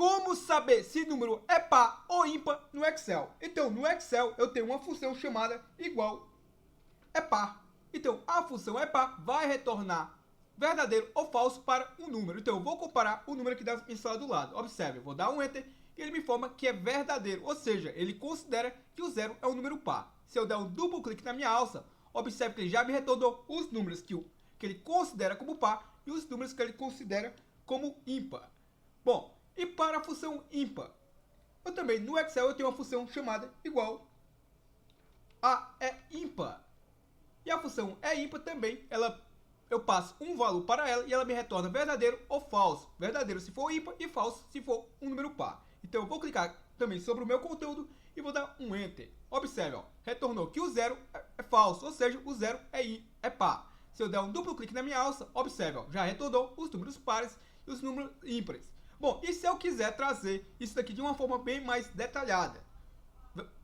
como saber se número é par ou ímpar no Excel. Então, no Excel, eu tenho uma função chamada igual é par. Então, a função é par vai retornar verdadeiro ou falso para um número. Então, eu vou comparar o número aqui da minha sala do lado. Observe, eu vou dar um Enter e ele me informa que é verdadeiro. Ou seja, ele considera que o 0 é um número par. Se eu der um duplo clique na minha alça, observe que ele já me retornou os números que ele considera como par e os números que ele considera como ímpar. Bom, e para a função ímpar? Eu também, no Excel, eu tenho uma função chamada igual a é ímpar. E a função é ímpar também, eu passo um valor para ela e ela me retorna verdadeiro ou falso. Verdadeiro se for ímpar e falso se for um número par. Então eu vou clicar também sobre o meu conteúdo e vou dar um Enter. Observe, ó, retornou que o 0 é falso, ou seja, o 0 é par. Se eu der um duplo clique na minha alça, observe, ó, já retornou os números pares e os números ímpares. Bom, e se eu quiser trazer isso daqui de uma forma bem mais detalhada?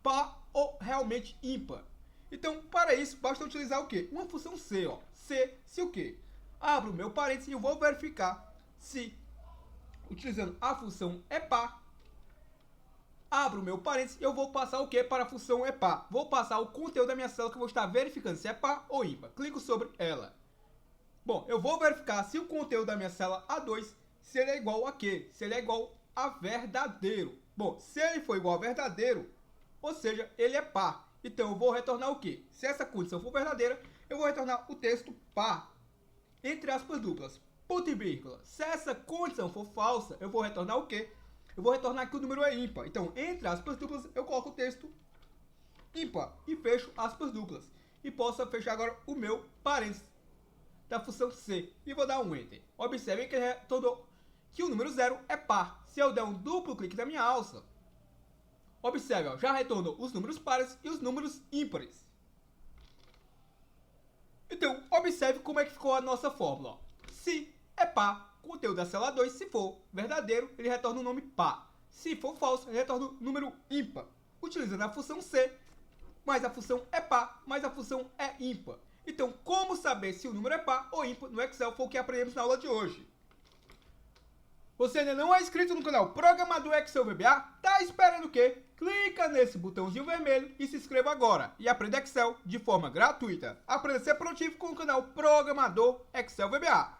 Par ou realmente ímpar? Então, para isso, basta utilizar o quê? Uma função C, ó. C, se o quê? Abro o meu parênteses e eu vou verificar se, utilizando a função é par, abro o meu parênteses e eu vou passar o quê para a função é par? Vou passar o conteúdo da minha célula que eu vou estar verificando se é par ou ímpar. Clico sobre ela. Bom, eu vou verificar se o conteúdo da minha célula A2, se ele é igual a quê? Se ele é igual a verdadeiro. Bom, se ele for igual a verdadeiro, ou seja, ele é par. Então, eu vou retornar o quê? Se essa condição for verdadeira, eu vou retornar o texto par, entre aspas duplas, ponto e vírgula. Se essa condição for falsa, eu vou retornar o quê? Eu vou retornar que o número é ímpar. Então, entre aspas duplas, eu coloco o texto ímpar e fecho aspas duplas. E posso fechar agora o meu parênteses da função C e vou dar um Enter. Observe que ele retornou que o número 0 é par. Se eu der um duplo clique na minha alça, observe, ó, já retornou os números pares e os números ímpares. Então, observe como é que ficou a nossa fórmula. Ó. Se é par, conteúdo da célula 2, se for verdadeiro, ele retorna o nome par. Se for falso, ele retorna o número ímpar. Utilizando a função C, mas a função é par, mas a função é ímpar. Então, como saber se o número é par ou ímpar no Excel foi o que aprendemos na aula de hoje. Você ainda não é inscrito no canal Programador Excel VBA? Tá esperando o quê? Clica nesse botãozinho vermelho e se inscreva agora e aprenda Excel de forma gratuita. Aprenda a ser produtivo com o canal Programador Excel VBA.